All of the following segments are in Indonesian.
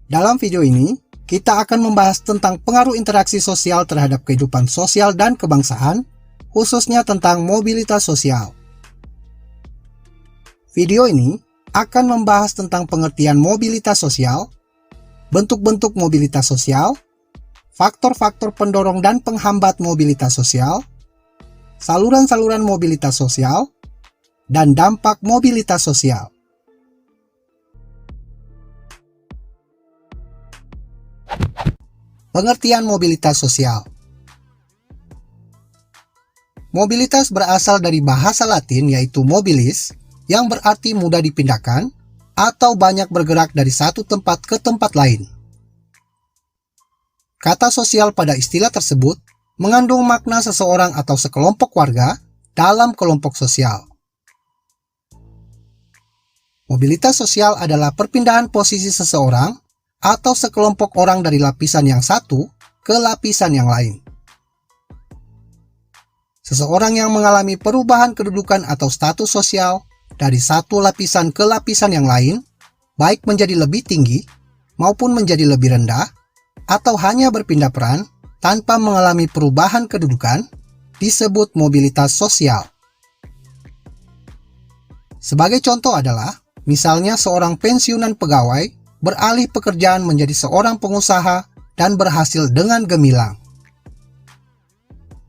Dalam video ini, kita akan membahas tentang pengaruh interaksi sosial terhadap kehidupan sosial dan kebangsaan, khususnya tentang mobilitas sosial. Video ini akan membahas tentang pengertian mobilitas sosial, bentuk-bentuk mobilitas sosial, faktor-faktor pendorong dan penghambat mobilitas sosial, saluran-saluran mobilitas sosial, dan dampak mobilitas sosial. Pengertian mobilitas sosial. Mobilitas berasal dari bahasa Latin yaitu mobilis, yang berarti mudah dipindahkan atau banyak bergerak dari satu tempat ke tempat lain. Kata sosial pada istilah tersebut mengandung makna seseorang atau sekelompok warga dalam kelompok sosial. Mobilitas sosial adalah perpindahan posisi seseorang atau sekelompok orang dari lapisan yang satu ke lapisan yang lain. Seseorang yang mengalami perubahan kedudukan atau status sosial dari satu lapisan ke lapisan yang lain, baik menjadi lebih tinggi maupun menjadi lebih rendah, atau hanya berpindah peran tanpa mengalami perubahan kedudukan, disebut mobilitas sosial. Sebagai contoh adalah, misalnya seorang pensiunan pegawai beralih pekerjaan menjadi seorang pengusaha dan berhasil dengan gemilang.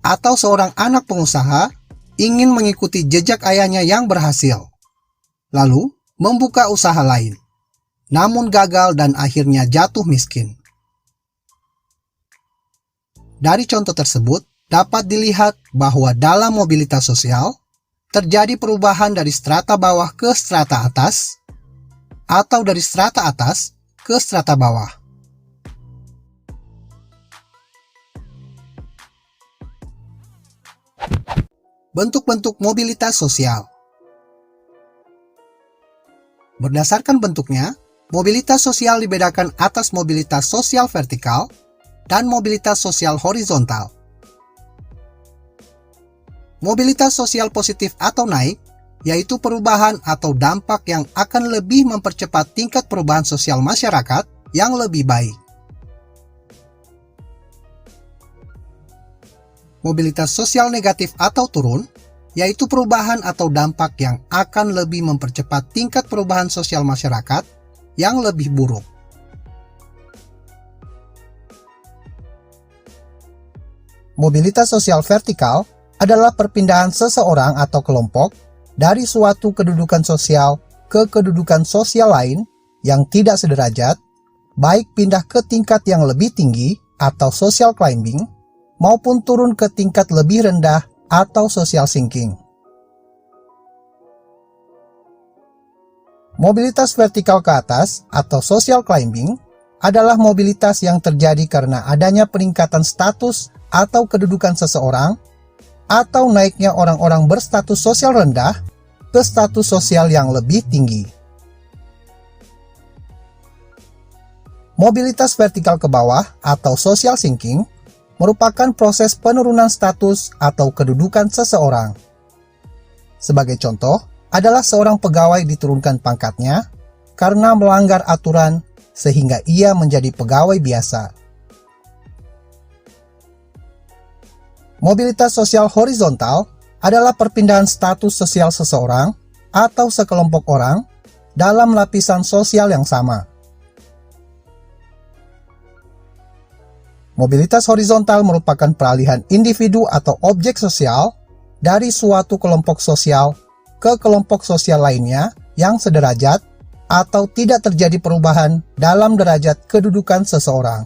Atau seorang anak pengusaha ingin mengikuti jejak ayahnya yang berhasil, lalu membuka usaha lain, namun gagal dan akhirnya jatuh miskin. Dari contoh tersebut, dapat dilihat bahwa dalam mobilitas sosial, terjadi perubahan dari strata bawah ke strata atas, atau dari strata atas ke strata bawah. Bentuk-bentuk mobilitas sosial. Berdasarkan bentuknya, mobilitas sosial dibedakan atas mobilitas sosial vertikal dan mobilitas sosial horizontal. Mobilitas sosial positif atau naik yaitu perubahan atau dampak yang akan lebih mempercepat tingkat perubahan sosial masyarakat yang lebih baik. Mobilitas sosial negatif atau turun, yaitu perubahan atau dampak yang akan lebih mempercepat tingkat perubahan sosial masyarakat yang lebih buruk. Mobilitas sosial vertikal adalah perpindahan seseorang atau kelompok dari suatu kedudukan sosial ke kedudukan sosial lain yang tidak sederajat, baik pindah ke tingkat yang lebih tinggi atau social climbing, maupun turun ke tingkat lebih rendah atau social sinking. Mobilitas vertikal ke atas atau social climbing adalah mobilitas yang terjadi karena adanya peningkatan status atau kedudukan seseorang atau naiknya orang-orang berstatus sosial rendah ke status sosial yang lebih tinggi. Mobilitas vertikal ke bawah atau social sinking merupakan proses penurunan status atau kedudukan seseorang. Sebagai contoh, adalah seorang pegawai diturunkan pangkatnya karena melanggar aturan sehingga ia menjadi pegawai biasa. Mobilitas sosial horizontal adalah perpindahan status sosial seseorang atau sekelompok orang dalam lapisan sosial yang sama. Mobilitas horizontal merupakan peralihan individu atau objek sosial dari suatu kelompok sosial ke kelompok sosial lainnya yang sederajat atau tidak terjadi perubahan dalam derajat kedudukan seseorang.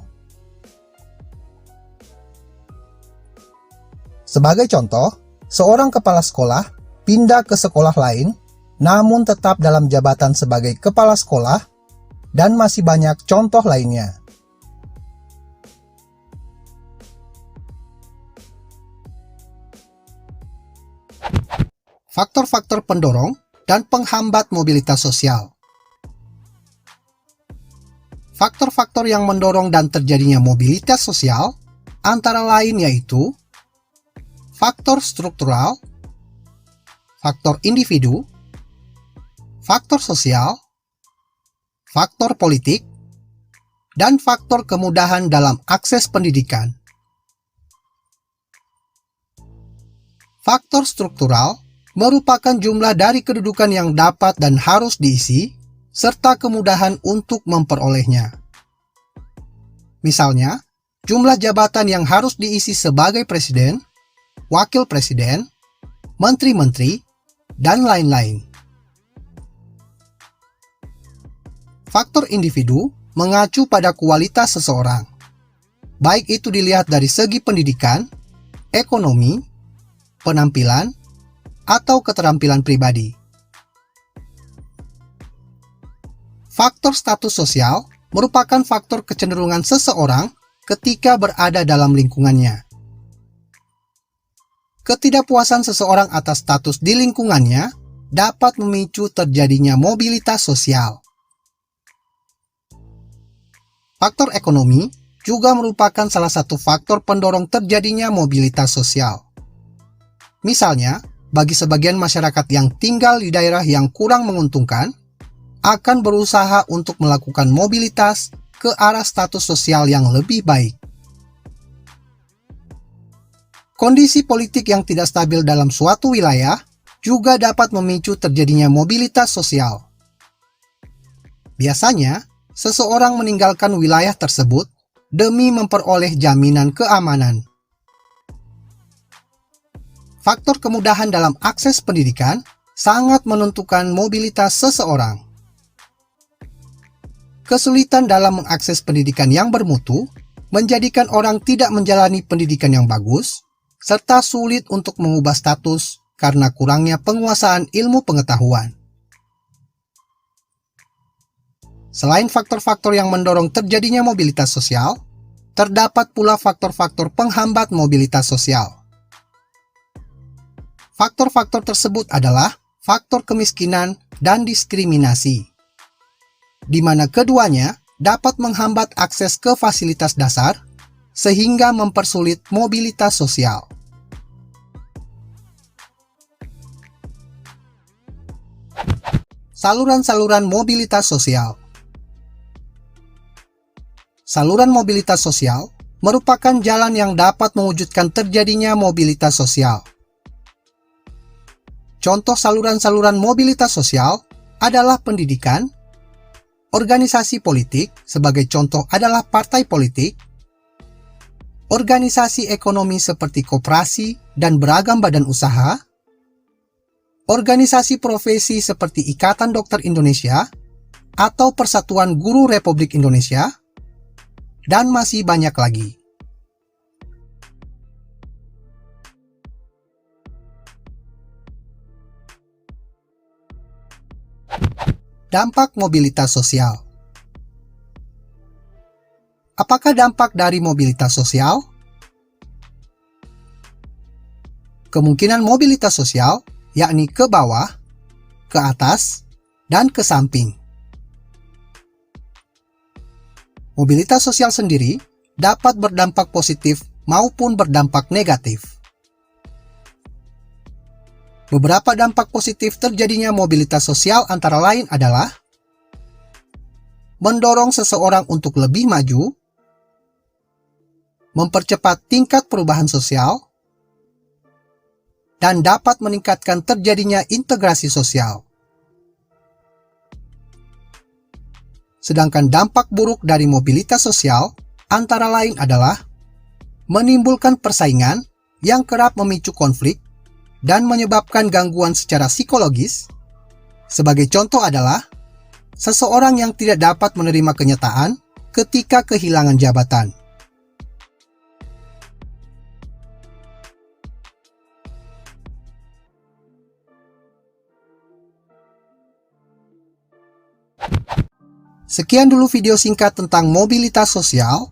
Sebagai contoh, seorang kepala sekolah pindah ke sekolah lain namun tetap dalam jabatan sebagai kepala sekolah, dan masih banyak contoh lainnya. Faktor-faktor pendorong dan penghambat mobilitas sosial. Faktor-faktor yang mendorong dan terjadinya mobilitas sosial antara lain yaitu faktor struktural, faktor individu, faktor sosial, faktor politik, dan faktor kemudahan dalam akses pendidikan. Faktor struktural merupakan jumlah dari kedudukan yang dapat dan harus diisi, serta kemudahan untuk memperolehnya. Misalnya, jumlah jabatan yang harus diisi sebagai presiden, wakil presiden, menteri-menteri, dan lain-lain. Faktor individu mengacu pada kualitas seseorang, baik itu dilihat dari segi pendidikan, ekonomi, penampilan, atau keterampilan pribadi. Faktor status sosial merupakan faktor kecenderungan seseorang ketika berada dalam lingkungannya. Ketidakpuasan seseorang atas status di lingkungannya dapat memicu terjadinya mobilitas sosial. Faktor ekonomi juga merupakan salah satu faktor pendorong terjadinya mobilitas sosial. Misalnya, bagi sebagian masyarakat yang tinggal di daerah yang kurang menguntungkan, akan berusaha untuk melakukan mobilitas ke arah status sosial yang lebih baik. Kondisi politik yang tidak stabil dalam suatu wilayah juga dapat memicu terjadinya mobilitas sosial. Biasanya, seseorang meninggalkan wilayah tersebut demi memperoleh jaminan keamanan. Faktor kemudahan dalam akses pendidikan sangat menentukan mobilitas seseorang. Kesulitan dalam mengakses pendidikan yang bermutu menjadikan orang tidak menjalani pendidikan yang bagus, serta sulit untuk mengubah status karena kurangnya penguasaan ilmu pengetahuan. Selain faktor-faktor yang mendorong terjadinya mobilitas sosial, terdapat pula faktor-faktor penghambat mobilitas sosial. Faktor-faktor tersebut adalah faktor kemiskinan dan diskriminasi, di mana keduanya dapat menghambat akses ke fasilitas dasar sehingga mempersulit mobilitas sosial. Saluran-saluran mobilitas sosial. Saluran mobilitas sosial merupakan jalan yang dapat mewujudkan terjadinya mobilitas sosial. Contoh saluran-saluran mobilitas sosial adalah pendidikan, organisasi politik, sebagai contoh adalah partai politik, organisasi ekonomi seperti koperasi dan beragam badan usaha, organisasi profesi seperti Ikatan Dokter Indonesia atau Persatuan Guru Republik Indonesia, dan masih banyak lagi. Dampak mobilitas sosial. Apakah dampak dari mobilitas sosial? Kemungkinan mobilitas sosial yakni ke bawah, ke atas, dan ke samping. Mobilitas sosial sendiri dapat berdampak positif maupun berdampak negatif. Beberapa dampak positif terjadinya mobilitas sosial antara lain adalah mendorong seseorang untuk lebih maju, mempercepat tingkat perubahan sosial, dan dapat meningkatkan terjadinya integrasi sosial. Sedangkan dampak buruk dari mobilitas sosial antara lain adalah menimbulkan persaingan yang kerap memicu konflik dan menyebabkan gangguan secara psikologis. Sebagai contoh adalah seseorang yang tidak dapat menerima kenyataan ketika kehilangan jabatan. Sekian dulu video singkat tentang mobilitas sosial.